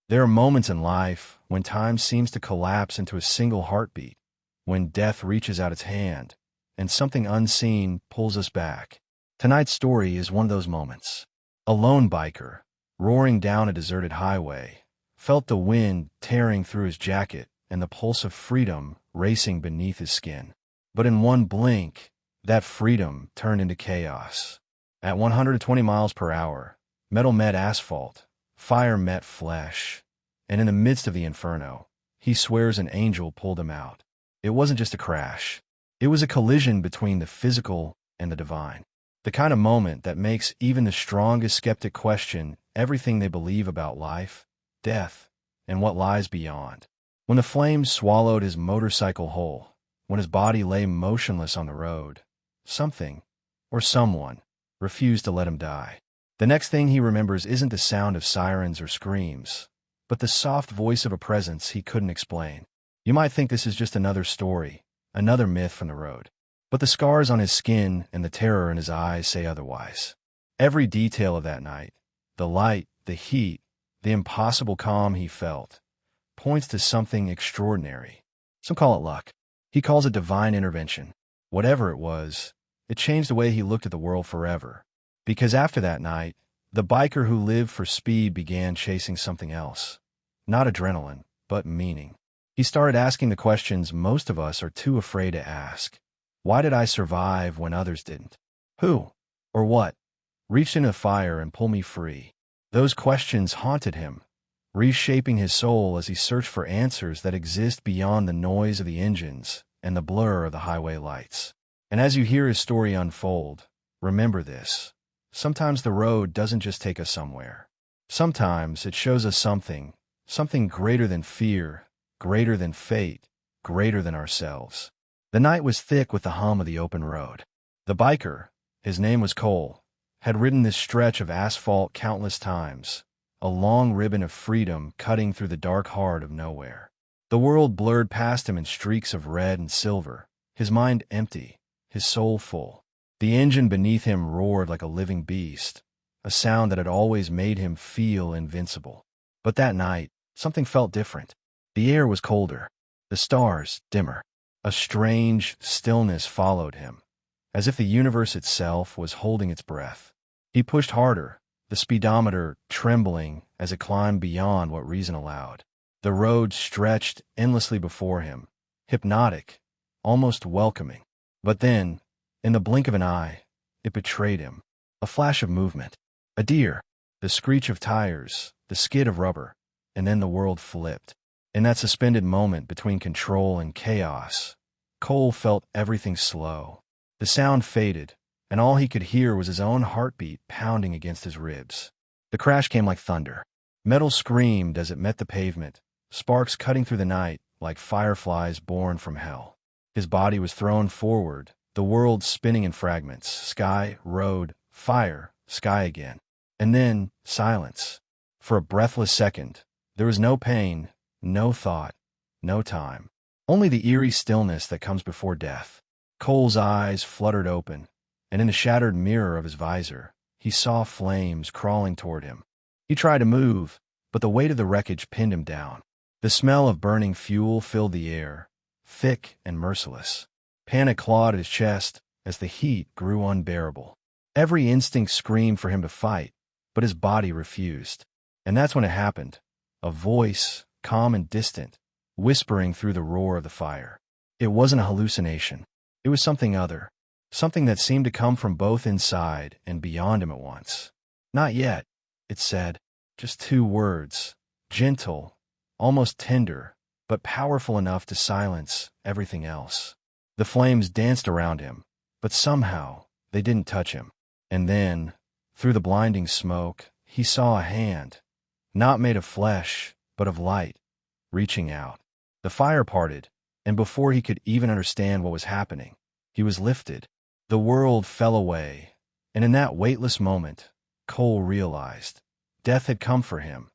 There are moments in life when time seems to collapse into a single heartbeat, when death reaches out its hand, and something unseen pulls us back. Tonight's story is one of those moments. A lone biker, roaring down a deserted highway, felt the wind tearing through his jacket and the pulse of freedom racing beneath his skin. But in one blink, that freedom turned into chaos. At 120 miles per hour, metal met asphalt, fire met flesh, and in the midst of the inferno, he swears an angel pulled him out. It wasn't just a crash. It was a collision between the physical and the divine. The kind of moment that makes even the strongest skeptic question everything they believe about life, death, and what lies beyond. When the flames swallowed his motorcycle whole, when his body lay motionless on the road, something, or someone, refused to let him die. The next thing he remembers isn't the sound of sirens or screams, but the soft voice of a presence he couldn't explain. You might think this is just another story, another myth from the road. But the scars on his skin and the terror in his eyes say otherwise. Every detail of that night, the light, the heat, the impossible calm he felt, points to something extraordinary. Some call it luck. He calls it divine intervention. Whatever it was, it changed the way he looked at the world forever. Because after that night, the biker who lived for speed began chasing something else. Not adrenaline, but meaning. He started asking the questions most of us are too afraid to ask. Why did I survive when others didn't? Who, or what, reached into the fire and pulled me free? Those questions haunted him, reshaping his soul as he searched for answers that exist beyond the noise of the engines and the blur of the highway lights. And as you hear his story unfold, remember this. Sometimes the road doesn't just take us somewhere. Sometimes it shows us something greater than fear, greater than fate, greater than ourselves. The night was thick with the hum of the open road. The biker, his name was Cole, had ridden this stretch of asphalt countless times, a long ribbon of freedom cutting through the dark heart of nowhere. The world blurred past him in streaks of red and silver, his mind empty, his soul full. The engine beneath him roared like a living beast, a sound that had always made him feel invincible. But that night, something felt different. The air was colder, the stars dimmer. A strange stillness followed him, as if the universe itself was holding its breath. He pushed harder, the speedometer trembling as it climbed beyond what reason allowed. The road stretched endlessly before him, hypnotic, almost welcoming. But then, in the blink of an eye, it betrayed him. A flash of movement, a deer, the screech of tires, the skid of rubber, and then the world flipped. In that suspended moment between control and chaos, Cole felt everything slow. The sound faded, and all he could hear was his own heartbeat pounding against his ribs. The crash came like thunder. Metal screamed as it met the pavement, sparks cutting through the night like fireflies born from hell. His body was thrown forward, the world spinning in fragments, sky, road, fire, sky again. And then, silence. For a breathless second, there was no pain, no thought, no time. Only the eerie stillness that comes before death. Cole's eyes fluttered open, and in the shattered mirror of his visor, he saw flames crawling toward him. He tried to move, but the weight of the wreckage pinned him down. The smell of burning fuel filled the air, thick and merciless. Panic clawed at his chest as the heat grew unbearable. Every instinct screamed for him to fight, but his body refused. And that's when it happened. A voice, calm and distant, whispering through the roar of the fire. It wasn't a hallucination. It was something other, something that seemed to come from both inside and beyond him at once. Not yet, it said. Just two words, gentle, almost tender, but powerful enough to silence everything else. The flames danced around him, but somehow they didn't touch him. And then, through the blinding smoke, he saw a hand, not made of flesh, but of light, reaching out. The fire parted, and before he could even understand what was happening, he was lifted. The world fell away, and in that weightless moment, Cole realized death had come for him,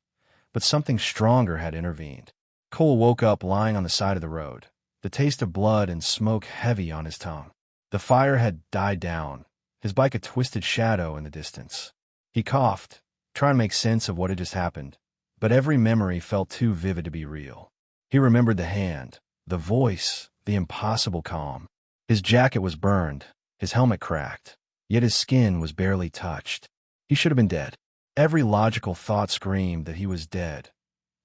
but something stronger had intervened. Cole woke up lying on the side of the road, the taste of blood and smoke heavy on his tongue. The fire had died down, his bike a twisted shadow in the distance. He coughed, trying to make sense of what had just happened, but every memory felt too vivid to be real. He remembered the hand, the voice, the impossible calm. His jacket was burned, his helmet cracked, yet his skin was barely touched. He should have been dead. Every logical thought screamed that he was dead,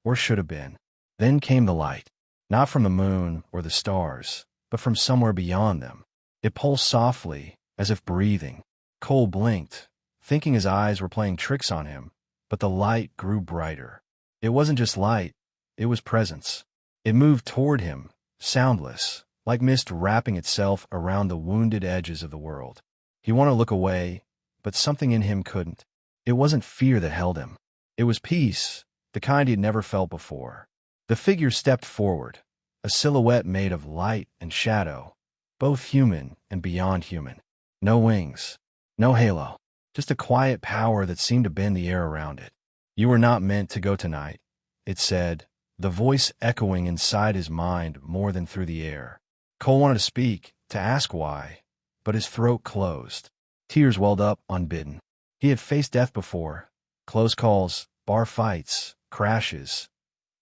or should have been. Then came the light, not from the moon or the stars, but from somewhere beyond them. It pulsed softly, as if breathing. Cole blinked, thinking his eyes were playing tricks on him, but the light grew brighter. It wasn't just light, it was presence. It moved toward him, soundless, like mist wrapping itself around the wounded edges of the world. He wanted to look away, but something in him couldn't. It wasn't fear that held him. It was peace, the kind he had never felt before. The figure stepped forward, a silhouette made of light and shadow, both human and beyond human. No wings, no halo, just a quiet power that seemed to bend the air around it. "You were not meant to go tonight," it said, the voice echoing inside his mind more than through the air. Cole wanted to speak, to ask why, but his throat closed. Tears welled up unbidden. He had faced death before, close calls, bar fights, crashes.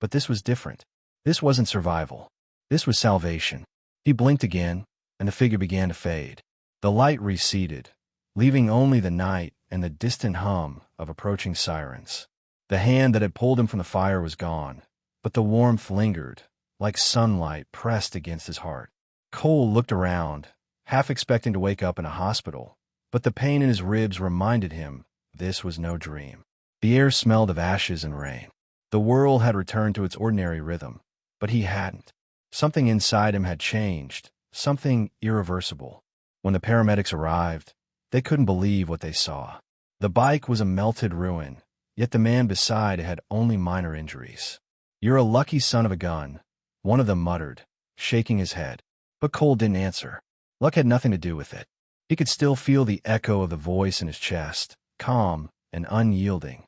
But this was different. This wasn't survival. This was salvation. He blinked again, and the figure began to fade. The light receded, leaving only the night and the distant hum of approaching sirens. The hand that had pulled him from the fire was gone, but the warmth lingered, like sunlight pressed against his heart. Cole looked around, half expecting to wake up in a hospital, but the pain in his ribs reminded him this was no dream. The air smelled of ashes and rain. The world had returned to its ordinary rhythm, but he hadn't. Something inside him had changed, something irreversible. When the paramedics arrived, they couldn't believe what they saw. The bike was a melted ruin, yet the man beside had only minor injuries. "You're a lucky son of a gun," one of them muttered, shaking his head. But Cole didn't answer. Luck had nothing to do with it. He could still feel the echo of the voice in his chest, calm and unyielding.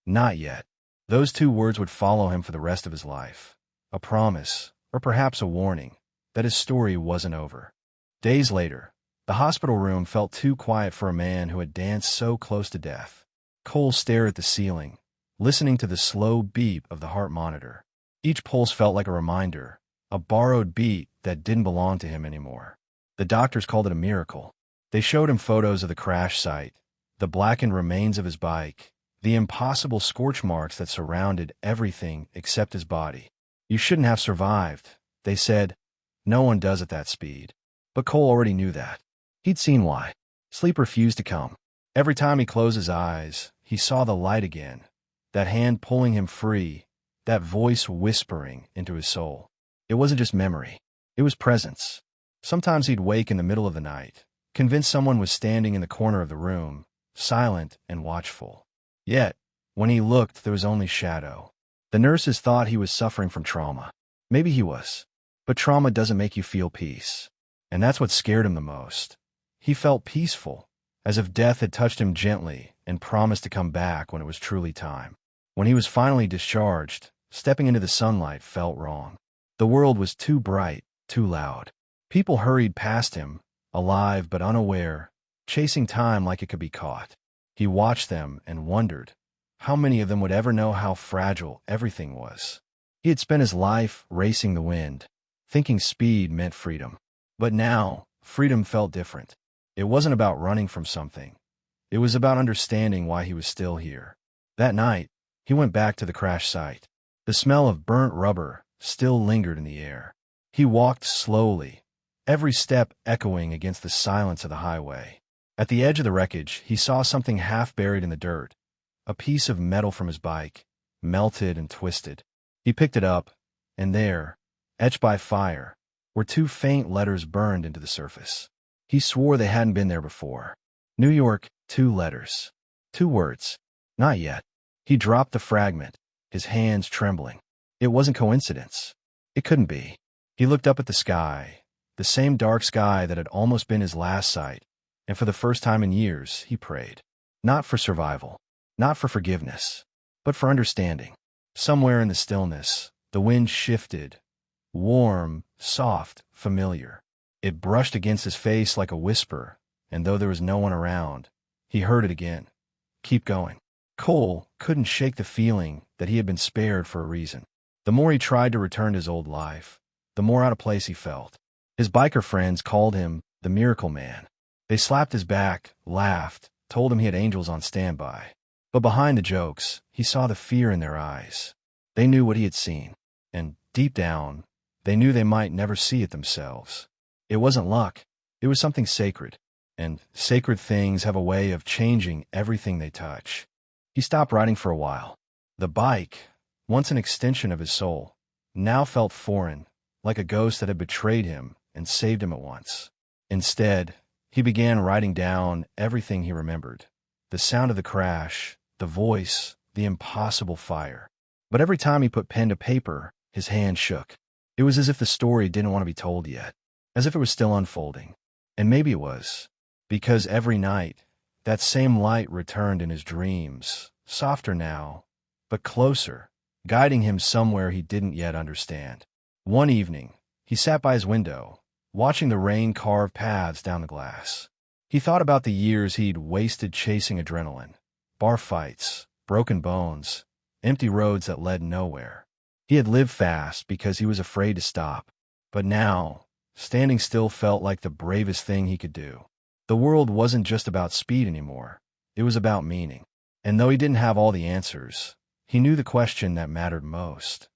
Not yet. Those two words would follow him for the rest of his life. A promise, or perhaps a warning, that his story wasn't over. Days later, the hospital room felt too quiet for a man who had danced so close to death. Cole stared at the ceiling, listening to the slow beep of the heart monitor. Each pulse felt like a reminder, a borrowed beat that didn't belong to him anymore. The doctors called it a miracle. They showed him photos of the crash site, the blackened remains of his bike, the impossible scorch marks that surrounded everything except his body. "You shouldn't have survived," they said. "No one does at that speed." But Cole already knew that. He'd seen why. Sleep refused to come. Every time he closed his eyes, he saw the light again, that hand pulling him free, that voice whispering into his soul. It wasn't just memory. It was presence. Sometimes he'd wake in the middle of the night, convinced someone was standing in the corner of the room, silent and watchful. Yet, when he looked, there was only shadow. The nurses thought he was suffering from trauma. Maybe he was. But trauma doesn't make you feel peace. And that's what scared him the most. He felt peaceful, as if death had touched him gently and promised to come back when it was truly time. When he was finally discharged, stepping into the sunlight felt wrong. The world was too bright, too loud. People hurried past him, alive but unaware, chasing time like it could be caught. He watched them and wondered how many of them would ever know how fragile everything was. He had spent his life racing the wind, thinking speed meant freedom. But now, freedom felt different. It wasn't about running from something. It was about understanding why he was still here. That night, he went back to the crash site. The smell of burnt rubber still lingered in the air. He walked slowly, every step echoing against the silence of the highway. At the edge of the wreckage, he saw something half buried in the dirt, a piece of metal from his bike, melted and twisted. He picked it up, and there, etched by fire, were two faint letters burned into the surface. He swore they hadn't been there before. New York, 2 letters. 2 words. Not yet. He dropped the fragment, his hands trembling. It wasn't coincidence. It couldn't be. He looked up at the sky, the same dark sky that had almost been his last sight, and for the first time in years, he prayed. Not for survival, not for forgiveness, but for understanding. Somewhere in the stillness, the wind shifted, warm, soft, familiar. It brushed against his face like a whisper, and though there was no one around, he heard it again. Keep going. Cole couldn't shake the feeling that he had been spared for a reason. The more he tried to return to his old life, the more out of place he felt. His biker friends called him the Miracle Man. They slapped his back, laughed, told him he had angels on standby. But behind the jokes, he saw the fear in their eyes. They knew what he had seen, and deep down, they knew they might never see it themselves. It wasn't luck, it was something sacred, and sacred things have a way of changing everything they touch. He stopped riding for a while. The bike, once an extension of his soul, now felt foreign, like a ghost that had betrayed him and saved him at once. Instead, he began writing down everything he remembered. The sound of the crash, the voice, the impossible fire. But every time he put pen to paper, his hand shook. It was as if the story didn't want to be told yet, as if it was still unfolding. And maybe it was, because every night, that same light returned in his dreams, softer now, but closer, guiding him somewhere he didn't yet understand. One evening, he sat by his window, watching the rain carve paths down the glass. He thought about the years he'd wasted chasing adrenaline, bar fights, broken bones, empty roads that led nowhere. He had lived fast because he was afraid to stop, but now, standing still felt like the bravest thing he could do. The world wasn't just about speed anymore, it was about meaning. And though he didn't have all the answers, he knew the question that mattered most.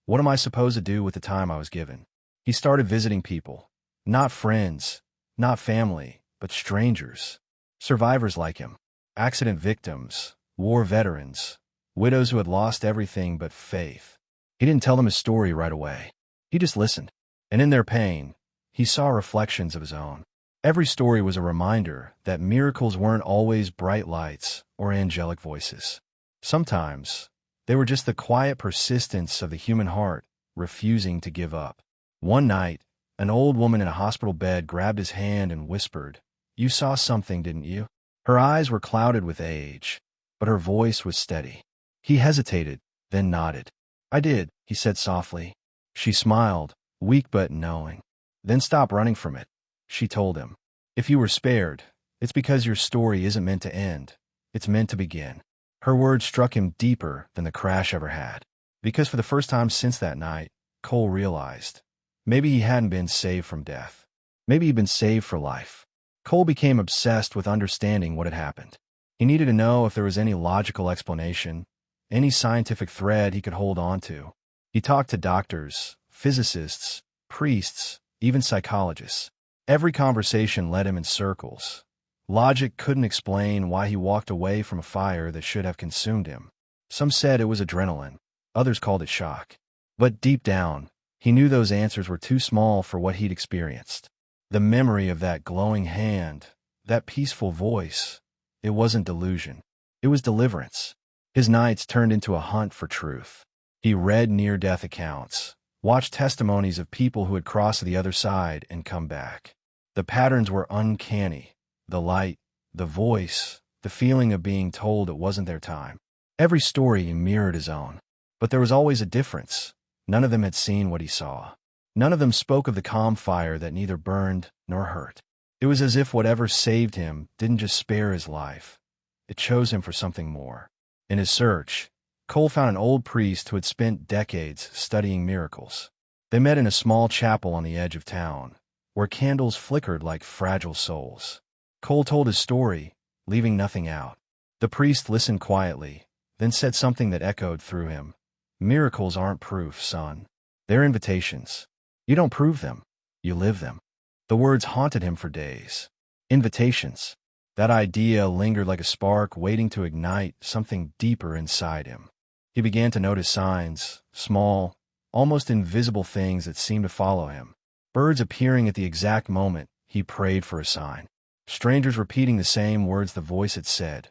What am I supposed to do with the time I was given? He started visiting people, not friends, not family, but strangers, survivors like him, accident victims, war veterans, widows who had lost everything but faith. He didn't tell them his story right away. He just listened, and in their pain, he saw reflections of his own. Every story was a reminder that miracles weren't always bright lights or angelic voices. Sometimes, they were just the quiet persistence of the human heart refusing to give up. One night, an old woman in a hospital bed grabbed his hand and whispered, "You saw something, didn't you?" Her eyes were clouded with age, but her voice was steady. He hesitated, then nodded. "I did," he said softly. She smiled, weak but knowing. "Then stop running from it," she told him. "If you were spared, it's because your story isn't meant to end. It's meant to begin." Her words struck him deeper than the crash ever had. Because for the first time since that night, Cole realized, maybe he hadn't been saved from death. Maybe he'd been saved for life. Cole became obsessed with understanding what had happened. He needed to know if there was any logical explanation, any scientific thread he could hold on to. He talked to doctors, physicists, priests, even psychologists. Every conversation led him in circles. Logic couldn't explain why he walked away from a fire that should have consumed him. Some said it was adrenaline, others called it shock. But deep down, he knew those answers were too small for what he'd experienced. The memory of that glowing hand, that peaceful voice, it wasn't delusion. It was deliverance. His nights turned into a hunt for truth. He read near-death accounts, watched testimonies of people who had crossed the other side and come back. The patterns were uncanny. The light, the voice, the feeling of being told it wasn't their time. Every story mirrored his own. But there was always a difference. None of them had seen what he saw. None of them spoke of the calm fire that neither burned nor hurt. It was as if whatever saved him didn't just spare his life. It chose him for something more. In his search, Cole found an old priest who had spent decades studying miracles. They met in a small chapel on the edge of town, where candles flickered like fragile souls. Cole told his story, leaving nothing out. The priest listened quietly, then said something that echoed through him. "Miracles aren't proof, son. They're invitations. You don't prove them, you live them." The words haunted him for days. Invitations. That idea lingered like a spark waiting to ignite something deeper inside him. He began to notice signs, small, almost invisible things that seemed to follow him. Birds appearing at the exact moment he prayed for a sign. Strangers repeating the same words the voice had said.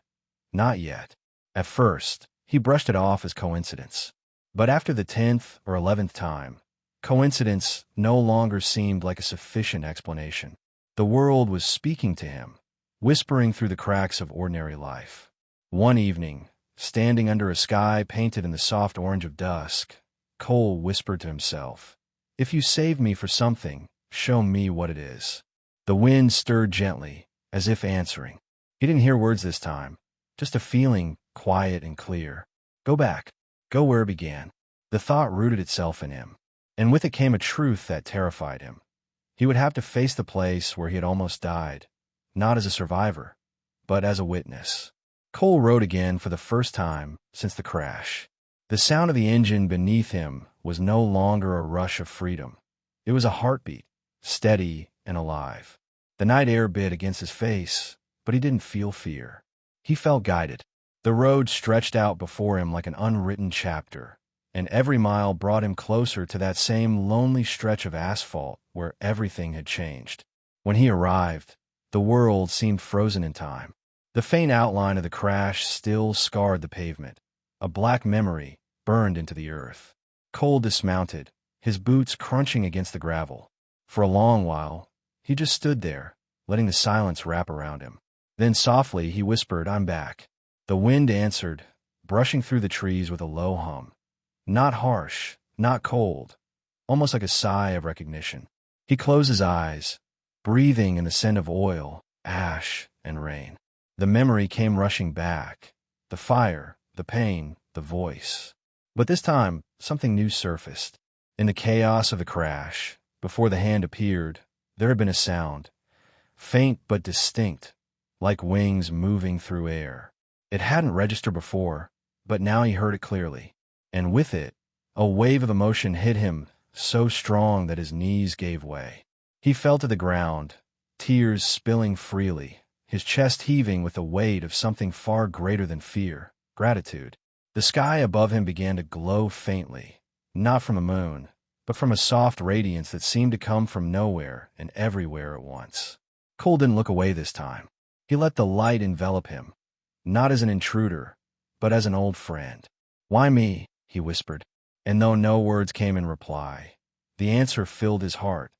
Not yet. At first, he brushed it off as coincidence. But after the 10th or 11th time, coincidence no longer seemed like a sufficient explanation. The world was speaking to him, whispering through the cracks of ordinary life. One evening, standing under a sky painted in the soft orange of dusk, Cole whispered to himself, "If you saved me for something, show me what it is." The wind stirred gently, as if answering. He didn't hear words this time, just a feeling quiet and clear. Go back. Go where it began. The thought rooted itself in him, and with it came a truth that terrified him. He would have to face the place where he had almost died, not as a survivor, but as a witness. Cole rode again for the first time since the crash. The sound of the engine beneath him was no longer a rush of freedom. It was a heartbeat, steady and alive. The night air bit against his face, but he didn't feel fear. He felt guided. The road stretched out before him like an unwritten chapter, and every mile brought him closer to that same lonely stretch of asphalt where everything had changed. When he arrived, the world seemed frozen in time. The faint outline of the crash still scarred the pavement. A black memory burned into the earth. Cole dismounted, his boots crunching against the gravel. For a long while, he just stood there, letting the silence wrap around him. Then softly he whispered, "I'm back." The wind answered, brushing through the trees with a low hum. Not harsh, not cold, almost like a sigh of recognition. He closed his eyes, breathing in the scent of oil, ash, and rain. The memory came rushing back. The fire, the pain, the voice. But this time, something new surfaced. In the chaos of the crash, before the hand appeared, there had been a sound, faint but distinct, like wings moving through air. It hadn't registered before, but now he heard it clearly. And with it, a wave of emotion hit him, so strong that his knees gave way. He fell to the ground, tears spilling freely, his chest heaving with the weight of something far greater than fear, gratitude. The sky above him began to glow faintly, not from a moon, but from a soft radiance that seemed to come from nowhere and everywhere at once. Cole didn't look away this time. He let the light envelop him, not as an intruder, but as an old friend. "Why me?" he whispered. And though no words came in reply, the answer filled his heart.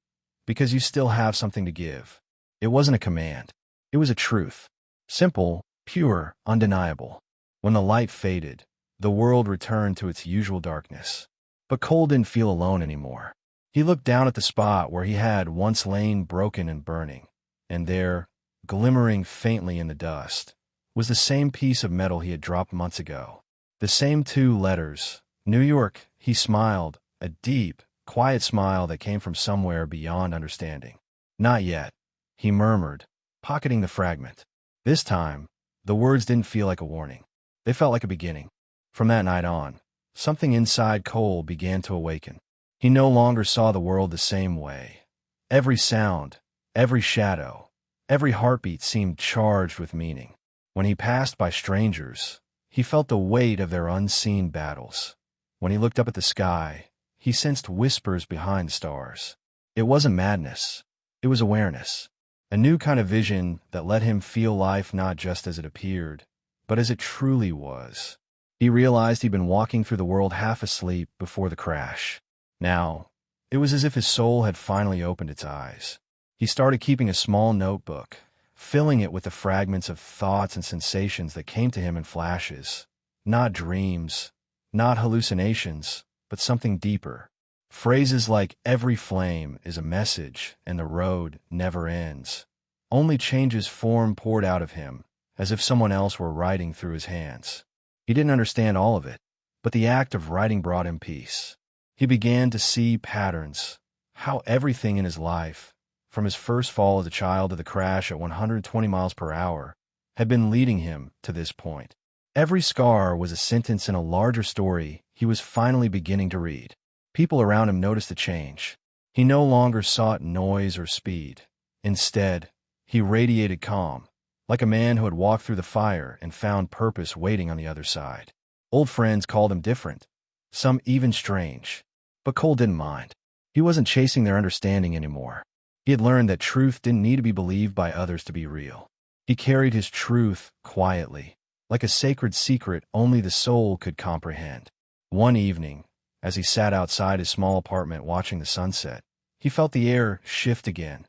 "Because you still have something to give." It wasn't a command. It was a truth. Simple, pure, undeniable. When the light faded, the world returned to its usual darkness. But Cole didn't feel alone anymore. He looked down at the spot where he had once lain broken and burning, and there, glimmering faintly in the dust, was the same piece of metal he had dropped months ago. The same 2 letters, New York. He smiled, a deep, quiet smile that came from somewhere beyond understanding. "Not yet," he murmured, pocketing the fragment. This time, the words didn't feel like a warning. They felt like a beginning. From that night on, something inside Cole began to awaken. He no longer saw the world the same way. Every sound, every shadow, every heartbeat seemed charged with meaning. When he passed by strangers, he felt the weight of their unseen battles. When he looked up at the sky, he sensed whispers behind the stars. It wasn't madness. It was awareness. A new kind of vision that let him feel life not just as it appeared, but as it truly was. He realized he'd been walking through the world half asleep before the crash. Now, it was as if his soul had finally opened its eyes. He started keeping a small notebook, filling it with the fragments of thoughts and sensations that came to him in flashes. Not dreams, not hallucinations, but something deeper. Phrases like "every flame is a message" and "the road never ends" only changes form poured out of him, as if someone else were writing through his hands. He didn't understand all of it, but the act of writing brought him peace. He began to see patterns, how everything in his life, from his first fall as a child to the crash at 120 miles per hour, had been leading him to this point. Every scar was a sentence in a larger story he was finally beginning to read. People around him noticed the change. He no longer sought noise or speed. Instead, he radiated calm, like a man who had walked through the fire and found purpose waiting on the other side. Old friends called him different, some even strange. But Cole didn't mind. He wasn't chasing their understanding anymore. He had learned that truth didn't need to be believed by others to be real. He carried his truth quietly, like a sacred secret only the soul could comprehend. One evening, as he sat outside his small apartment watching the sunset, he felt the air shift again,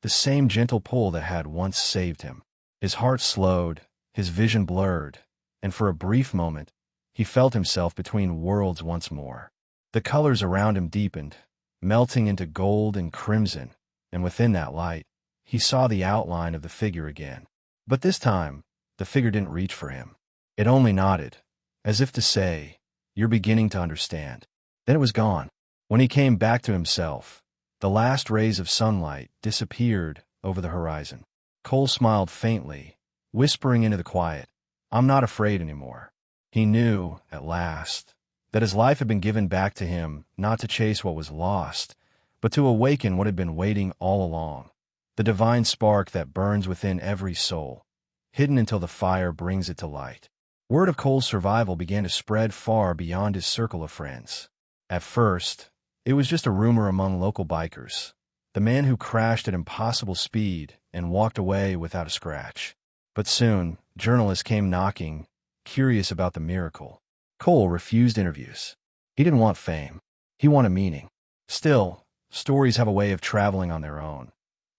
the same gentle pull that had once saved him. His heart slowed, his vision blurred, and for a brief moment, he felt himself between worlds once more. The colors around him deepened, melting into gold and crimson, and within that light, he saw the outline of the figure again. But this time, the figure didn't reach for him. It only nodded, as if to say, "You're beginning to understand." Then it was gone. When he came back to himself, the last rays of sunlight disappeared over the horizon. Cole smiled faintly, whispering into the quiet, "I'm not afraid anymore." He knew, at last, that his life had been given back to him not to chase what was lost, but to awaken what had been waiting all along, the divine spark that burns within every soul, hidden until the fire brings it to light. Word of Cole's survival began to spread far beyond his circle of friends. At first, it was just a rumor among local bikers, the man who crashed at impossible speed and walked away without a scratch. But soon, journalists came knocking, curious about the miracle. Cole refused interviews. He didn't want fame. He wanted meaning. Still, stories have a way of traveling on their own,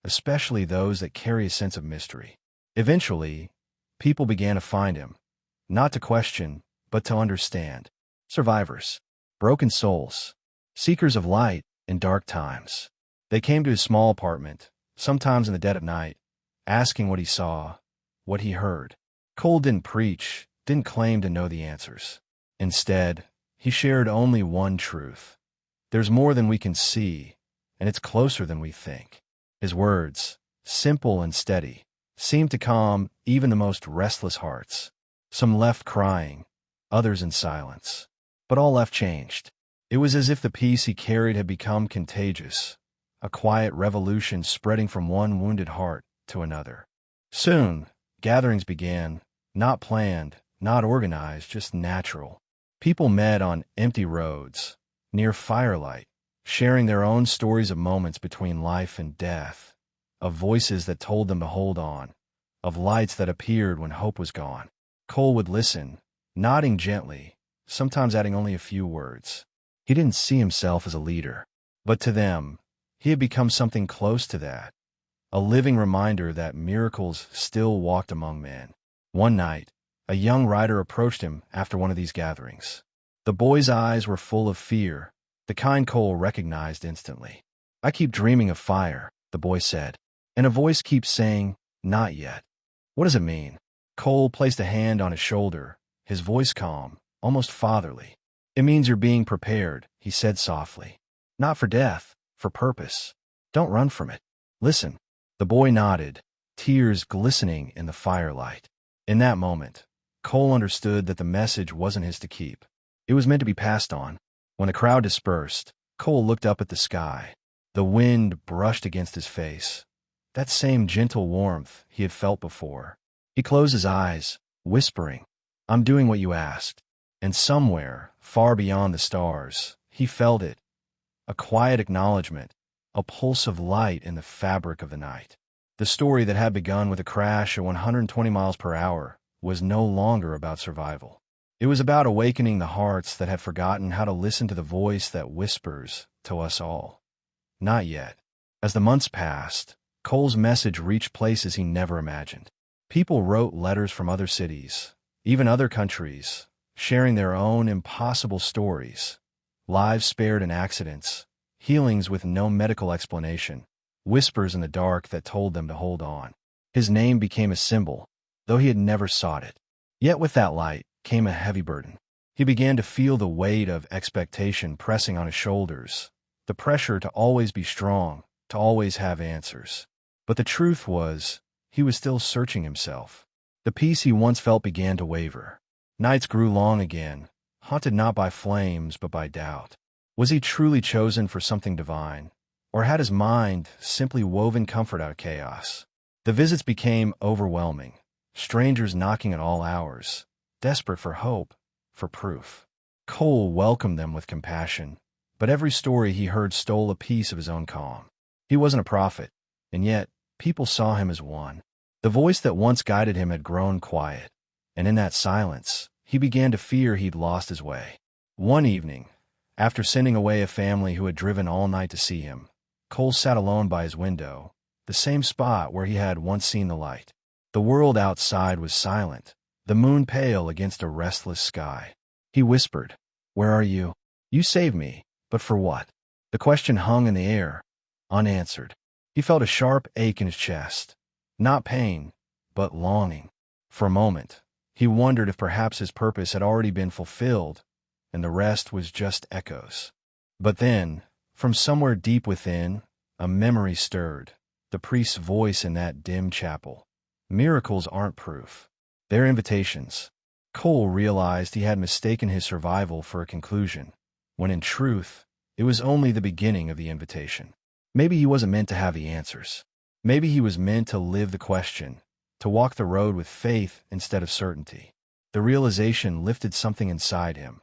especially those that carry a sense of mystery. Eventually, people began to find him, not to question, but to understand. Survivors, broken souls, seekers of light in dark times. They came to his small apartment, sometimes in the dead of night, asking what he saw, what he heard. Cole didn't preach, didn't claim to know the answers. Instead, he shared only one truth. There's more than we can see, and it's closer than we think. His words, simple and steady, seemed to calm even the most restless hearts. Some left crying, others in silence. But all left changed. It was as if the peace he carried had become contagious, a quiet revolution spreading from one wounded heart to another. Soon, gatherings began, not planned, not organized, just natural. People met on empty roads, near firelight, sharing their own stories of moments between life and death, of voices that told them to hold on, of lights that appeared when hope was gone. Cole would listen, nodding gently, sometimes adding only a few words. He didn't see himself as a leader, but to them, he had become something close to that, a living reminder that miracles still walked among men. One night, a young rider approached him after one of these gatherings. The boy's eyes were full of fear, the kind Cole recognized instantly. "I keep dreaming of fire," the boy said, and a voice keeps saying, "Not yet." "What does it mean?" Cole placed a hand on his shoulder, his voice calm, almost fatherly. "It means you're being prepared," he said softly. "Not for death, for purpose. Don't run from it. Listen." The boy nodded, tears glistening in the firelight. In that moment, Cole understood that the message wasn't his to keep. It was meant to be passed on. When the crowd dispersed, Cole looked up at the sky. The wind brushed against his face, that same gentle warmth he had felt before. He closed his eyes, whispering, "I'm doing what you asked." And somewhere, far beyond the stars, he felt it, a quiet acknowledgement, a pulse of light in the fabric of the night. The story that had begun with a crash at 120 miles per hour was no longer about survival. It was about awakening the hearts that had forgotten how to listen to the voice that whispers to us all. Not yet. As the months passed, Cole's message reached places he never imagined. People wrote letters from other cities, even other countries, sharing their own impossible stories, lives spared in accidents, healings with no medical explanation, whispers in the dark that told them to hold on. His name became a symbol, though he had never sought it. Yet with that light came a heavy burden. He began to feel the weight of expectation pressing on his shoulders, the pressure to always be strong, to always have answers. But the truth was, he was still searching himself. The peace he once felt began to waver. Nights grew long again, haunted not by flames but by doubt. Was he truly chosen for something divine, or had his mind simply woven comfort out of chaos? The visits became overwhelming, strangers knocking at all hours, desperate for hope, for proof. Cole welcomed them with compassion, but every story he heard stole a piece of his own calm. He wasn't a prophet, and yet people saw him as one. The voice that once guided him had grown quiet, and in that silence, he began to fear he'd lost his way. One evening, after sending away a family who had driven all night to see him, Cole sat alone by his window, the same spot where he had once seen the light. The world outside was silent, the moon pale against a restless sky. He whispered, "Where are you? You saved me, but for what?" The question hung in the air, unanswered. He felt a sharp ache in his chest, not pain, but longing. For a moment, He wondered if perhaps his purpose had already been fulfilled, and the rest was just echoes. But then, from somewhere deep within, a memory stirred, the priest's voice in that dim chapel. Miracles aren't proof. They're invitations. Cole realized he had mistaken his survival for a conclusion, when in truth, it was only the beginning of the invitation. Maybe he wasn't meant to have the answers. Maybe he was meant to live the question, to walk the road with faith instead of certainty. The realization lifted something inside him.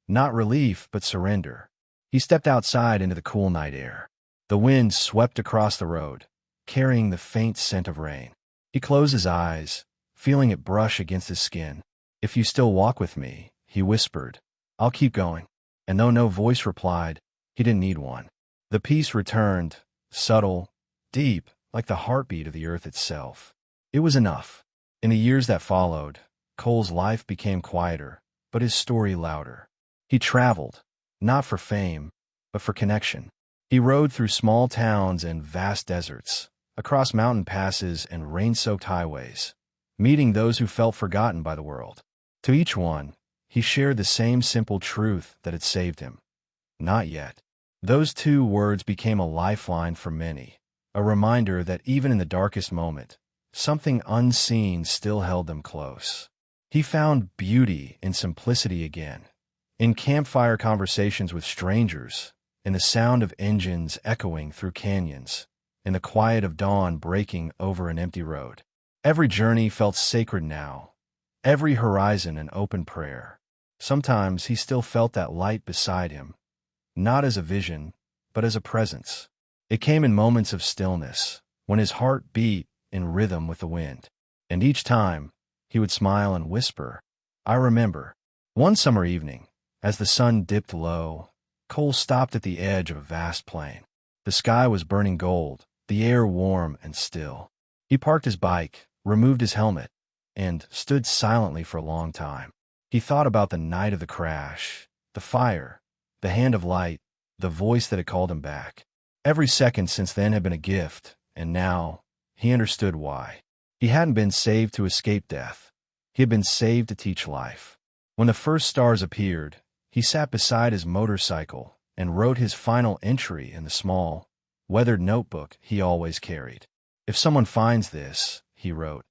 Not relief, but surrender. He stepped outside into the cool night air. The wind swept across the road, carrying the faint scent of rain. He closed his eyes, feeling it brush against his skin. "If you still walk with me," he whispered, "I'll keep going." And though no voice replied, he didn't need one. The peace returned, subtle, deep, like the heartbeat of the earth itself. It was enough. In the years that followed, Cole's life became quieter, but his story louder. He traveled, not for fame, but for connection. He rode through small towns and vast deserts, across mountain passes and rain-soaked highways, meeting those who felt forgotten by the world. To each one, he shared the same simple truth that had saved him. Not yet. Those two words became a lifeline for many, a reminder that even in the darkest moment, something unseen still held them close. He found beauty in simplicity again, in campfire conversations with strangers, in the sound of engines echoing through canyons, in the quiet of dawn breaking over an empty road. Every journey felt sacred now, every horizon an open prayer. Sometimes he still felt that light beside him, not as a vision, but as a presence. It came in moments of stillness, when his heart beat in rhythm with the wind. And each time, he would smile and whisper, "I remember." One summer evening, as the sun dipped low, Cole stopped at the edge of a vast plain. The sky was burning gold, the air warm and still. He parked his bike, removed his helmet, and stood silently for a long time. He thought about the night of the crash, the fire, the hand of light, the voice that had called him back. Every second since then had been a gift, and now he understood why. He hadn't been saved to escape death. He had been saved to teach life. When the first stars appeared, he sat beside his motorcycle and wrote his final entry in the small, weathered notebook he always carried. "If someone finds this," he wrote,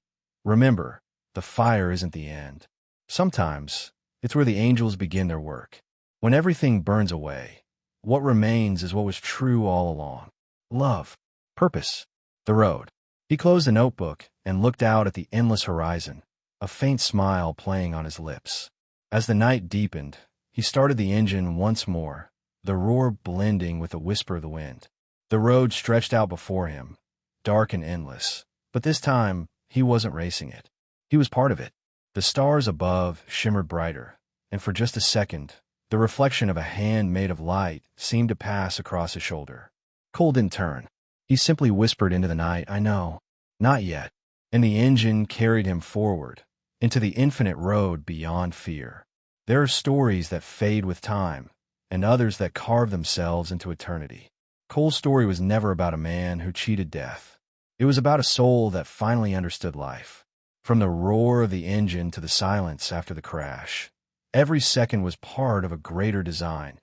"remember, the fire isn't the end. Sometimes, it's where the angels begin their work. When everything burns away, what remains is what was true all along. Love, purpose, the road." He closed the notebook and looked out at the endless horizon, a faint smile playing on his lips. As the night deepened, he started the engine once more, the roar blending with the whisper of the wind. The road stretched out before him, dark and endless, but this time he wasn't racing it. He was part of it. The stars above shimmered brighter, and for just a second, the reflection of a hand made of light seemed to pass across his shoulder. Cole didn't turn. He simply whispered into the night, "I know." Not yet. And the engine carried him forward, into the infinite road beyond fear. There are stories that fade with time, and others that carve themselves into eternity. Cole's story was never about a man who cheated death. It was about a soul that finally understood life. From the roar of the engine to the silence after the crash, every second was part of a greater design,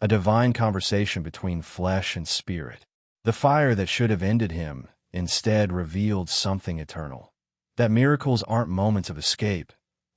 a divine conversation between flesh and spirit. The fire that should have ended him instead revealed something eternal. That miracles aren't moments of escape,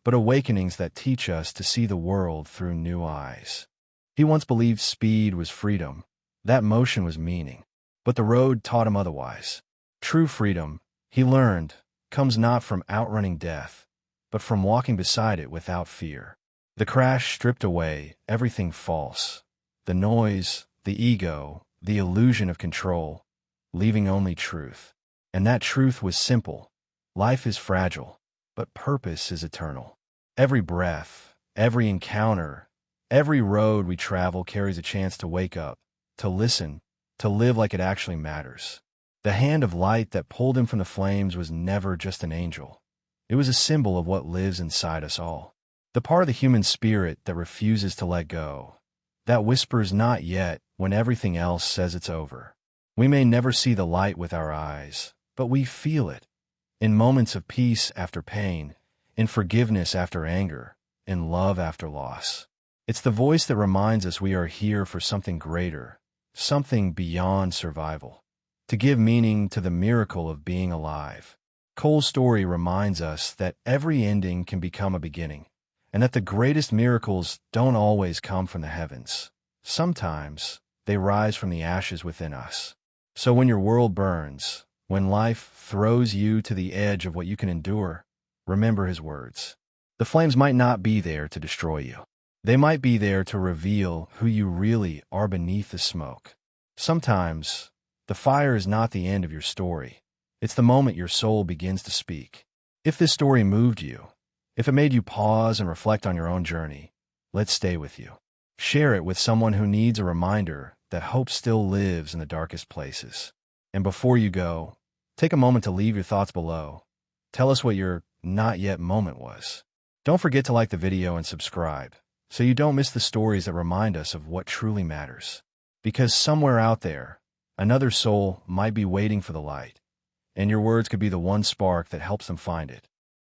but awakenings that teach us to see the world through new eyes. He once believed speed was freedom, that motion was meaning, but the road taught him otherwise. True freedom, he learned, comes not from outrunning death, but from walking beside it without fear. The crash stripped away everything false, the noise, the ego, the illusion of control, leaving only truth. And that truth was simple. Life is fragile, but purpose is eternal. Every breath, every encounter, every road we travel carries a chance to wake up, to listen, to live like it actually matters. The hand of light that pulled him from the flames was never just an angel. It was a symbol of what lives inside us all. The part of the human spirit that refuses to let go, that whispers not yet when everything else says it's over. We may never see the light with our eyes, but we feel it. In moments of peace after pain, in forgiveness after anger, in love after loss. It's the voice that reminds us we are here for something greater, something beyond survival, to give meaning to the miracle of being alive. Cole's story reminds us that every ending can become a beginning, and that the greatest miracles don't always come from the heavens. Sometimes they rise from the ashes within us. So when your world burns, when life throws you to the edge of what you can endure, remember his words. The flames might not be there to destroy you. They might be there to reveal who you really are beneath the smoke. Sometimes, the fire is not the end of your story. It's the moment your soul begins to speak. If this story moved you, if it made you pause and reflect on your own journey, let's stay with you. Share it with someone who needs a reminder that hope still lives in the darkest places. And before you go, take a moment to leave your thoughts below. Tell us what your not yet moment was. Don't forget to like the video and subscribe, so you don't miss the stories that remind us of what truly matters. Because somewhere out there, another soul might be waiting for the light, and your words could be the one spark that helps them find it.